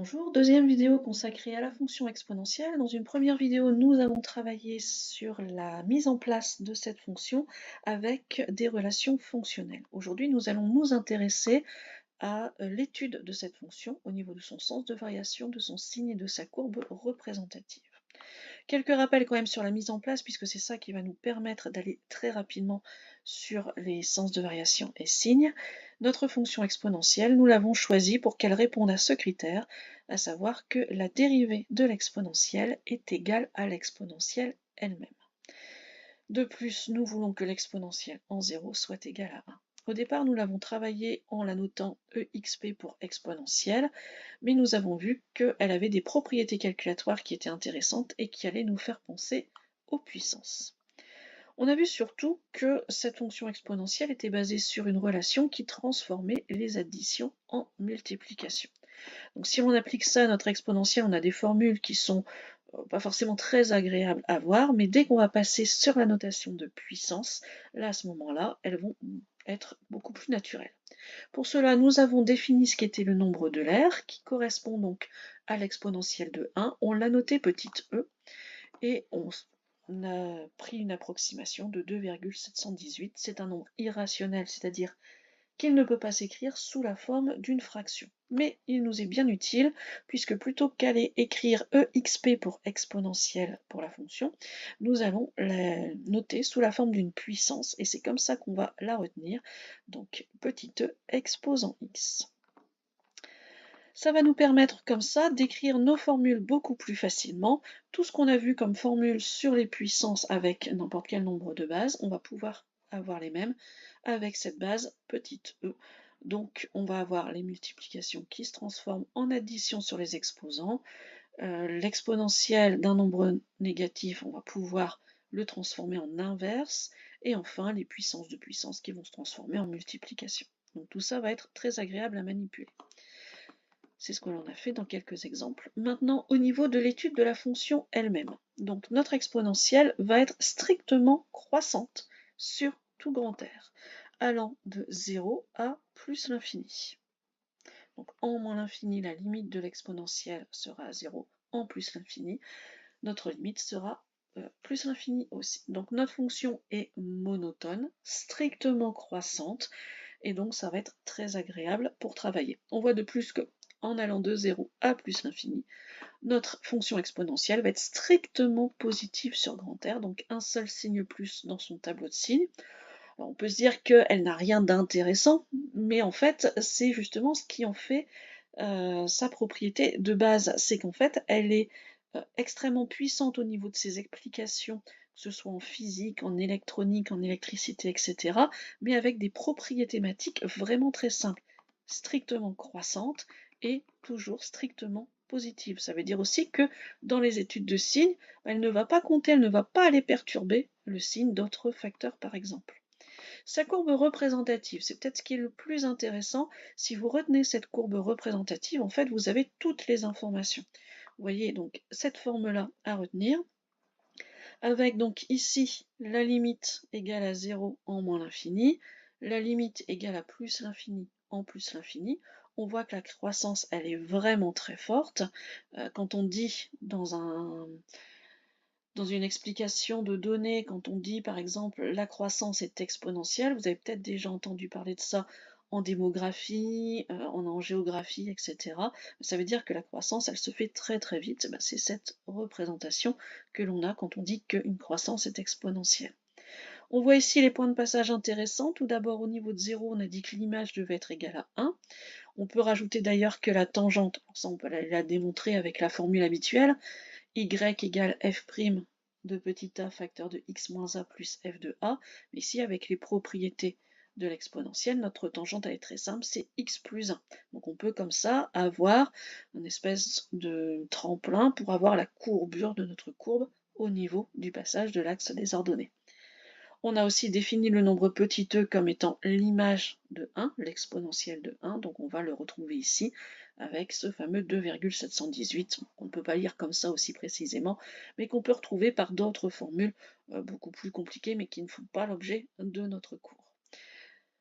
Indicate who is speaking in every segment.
Speaker 1: Bonjour, deuxième vidéo consacrée à la fonction exponentielle. Dans une première vidéo, nous avons travaillé sur la mise en place de cette fonction avec des relations fonctionnelles. Aujourd'hui, nous allons nous intéresser à l'étude de cette fonction au niveau de son sens de variation, de son signe et de sa courbe représentative. Quelques rappels quand même sur la mise en place, puisque c'est ça qui va nous permettre d'aller très rapidement sur les sens de variation et signes. Notre fonction exponentielle, nous l'avons choisie pour qu'elle réponde à ce critère, à savoir que la dérivée de l'exponentielle est égale à l'exponentielle elle-même. De plus, nous voulons que l'exponentielle en 0 soit égale à 1. Au départ, nous l'avons travaillé en la notant exp pour exponentielle, mais nous avons vu qu'elle avait des propriétés calculatoires qui étaient intéressantes et qui allaient nous faire penser aux puissances. On a vu surtout que cette fonction exponentielle était basée sur une relation qui transformait les additions en multiplications. Donc si on applique ça à notre exponentielle, on a des formules qui sont pas forcément très agréables à voir, mais dès qu'on va passer sur la notation de puissance, là à ce moment-là, elles vont être beaucoup plus naturelles. Pour cela, nous avons défini ce qu'était le nombre de l'air, qui correspond donc à l'exponentielle de 1. On l'a noté petite e, et on a pris une approximation de 2,718. C'est un nombre irrationnel, c'est-à-dire qu'il ne peut pas s'écrire sous la forme d'une fraction. Mais il nous est bien utile, puisque plutôt qu'aller écrire exp pour exponentielle pour la fonction, nous allons la noter sous la forme d'une puissance, et c'est comme ça qu'on va la retenir, donc petit e exposant x. Ça va nous permettre comme ça d'écrire nos formules beaucoup plus facilement. Tout ce qu'on a vu comme formule sur les puissances avec n'importe quel nombre de bases, on va pouvoir avoir les mêmes avec cette base petite e. Donc on va avoir les multiplications qui se transforment en addition sur les exposants. L'exponentielle d'un nombre négatif, on va pouvoir le transformer en inverse. Et enfin les puissances de puissance qui vont se transformer en multiplication. Donc tout ça va être très agréable à manipuler. C'est ce que l'on a fait dans quelques exemples. Maintenant, au niveau de l'étude de la fonction elle-même. Donc notre exponentielle va être strictement croissante sur tout grand R, allant de 0 à plus l'infini. Donc en moins l'infini, la limite de l'exponentielle sera à 0, en plus l'infini, notre limite sera plus l'infini aussi. Donc notre fonction est monotone, strictement croissante, et donc ça va être très agréable pour travailler. On voit de plus que en allant de 0 à plus l'infini, notre fonction exponentielle va être strictement positive sur grand R, donc un seul signe plus dans son tableau de signes. Alors on peut se dire qu'elle n'a rien d'intéressant, mais en fait c'est justement ce qui en fait sa propriété de base, c'est qu'en fait elle est extrêmement puissante au niveau de ses applications, que ce soit en physique, en électronique, en électricité, etc., mais avec des propriétés mathématiques vraiment très simples, strictement croissantes et toujours strictement positives. Ça veut dire aussi que dans les études de signes, elle ne va pas compter, elle ne va pas aller perturber le signe d'autres facteurs par exemple. Sa courbe représentative, c'est peut-être ce qui est le plus intéressant. Si vous retenez cette courbe représentative, en fait, vous avez toutes les informations. Vous voyez donc cette forme-là à retenir, avec donc ici la limite égale à 0 en moins l'infini, la limite égale à plus l'infini en plus l'infini. On voit que la croissance, elle est vraiment très forte. Quand on dit dans une explication de données, quand on dit par exemple la croissance est exponentielle, vous avez peut-être déjà entendu parler de ça en démographie, en géographie, etc. Ça veut dire que la croissance, elle se fait très très vite. Ben, c'est cette représentation que l'on a quand on dit qu'une croissance est exponentielle. On voit ici les points de passage intéressants. Tout d'abord, au niveau de 0, on a dit que l'image devait être égale à 1. On peut rajouter d'ailleurs que la tangente, ça on peut la démontrer avec la formule habituelle, y égale f' de petit a facteur de x moins a plus f de a. Mais ici, avec les propriétés de l'exponentielle, notre tangente elle est très simple, c'est x plus 1. Donc on peut comme ça avoir une espèce de tremplin pour avoir la courbure de notre courbe au niveau du passage de l'axe des ordonnées. On a aussi défini le nombre petit e comme étant l'image de 1, l'exponentielle de 1, donc on va le retrouver ici avec ce fameux 2,718, qu'on ne peut pas lire comme ça aussi précisément, mais qu'on peut retrouver par d'autres formules beaucoup plus compliquées, mais qui ne font pas l'objet de notre cours.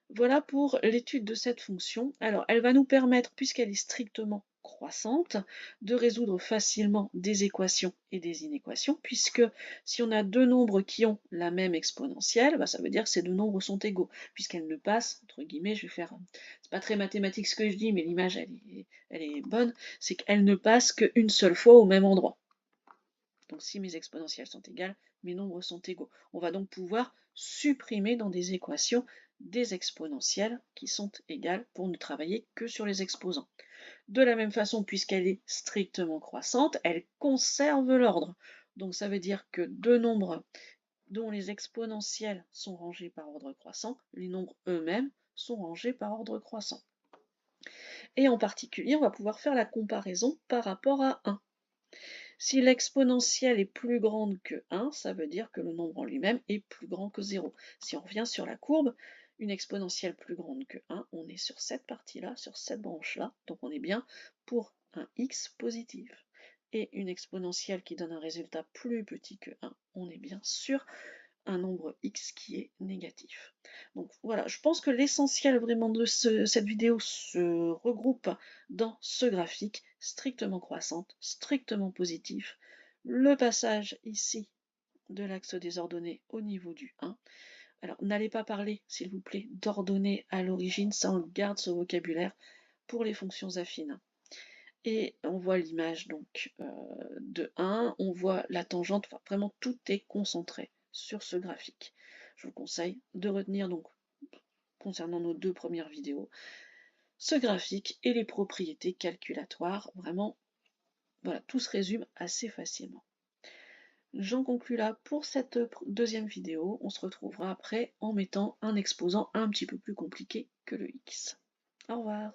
Speaker 1: Voilà pour l'étude de cette fonction. Alors, elle va nous permettre, puisqu'elle est strictement croissante, de résoudre facilement des équations et des inéquations, puisque si on a deux nombres qui ont la même exponentielle, ça veut dire que ces deux nombres sont égaux, puisqu'elles ne passent, entre guillemets, je vais faire, c'est pas très mathématique ce que je dis, mais l'image elle est bonne, c'est qu'elles ne passent qu'une seule fois au même endroit. Donc si mes exponentielles sont égales, mes nombres sont égaux. On va donc pouvoir supprimer dans des équations des exponentielles qui sont égales pour ne travailler que sur les exposants. De la même façon, puisqu'elle est strictement croissante, elle conserve l'ordre. Donc ça veut dire que deux nombres dont les exponentielles sont rangées par ordre croissant, les nombres eux-mêmes sont rangés par ordre croissant. Et en particulier, on va pouvoir faire la comparaison par rapport à 1. Si l'exponentielle est plus grande que 1, ça veut dire que le nombre en lui-même est plus grand que 0. Si on revient sur la courbe, une exponentielle plus grande que 1, on est sur cette partie-là, sur cette branche-là, donc on est bien pour un x positif. Et une exponentielle qui donne un résultat plus petit que 1, on est bien sur un nombre x qui est négatif. Donc voilà, je pense que l'essentiel vraiment de cette vidéo se regroupe dans ce graphique strictement croissante, strictement positif, le passage ici de l'axe des ordonnées au niveau du 1. Alors n'allez pas parler, s'il vous plaît, d'ordonnées à l'origine, ça on garde ce vocabulaire pour les fonctions affines. Et on voit l'image donc de 1, on voit la tangente, enfin vraiment tout est concentré sur ce graphique. Je vous conseille de retenir donc, concernant nos deux premières vidéos, ce graphique et les propriétés calculatoires. Vraiment, voilà, tout se résume assez facilement. J'en conclus là pour cette deuxième vidéo. On se retrouvera après en mettant un exposant un petit peu plus compliqué que le x. Au revoir.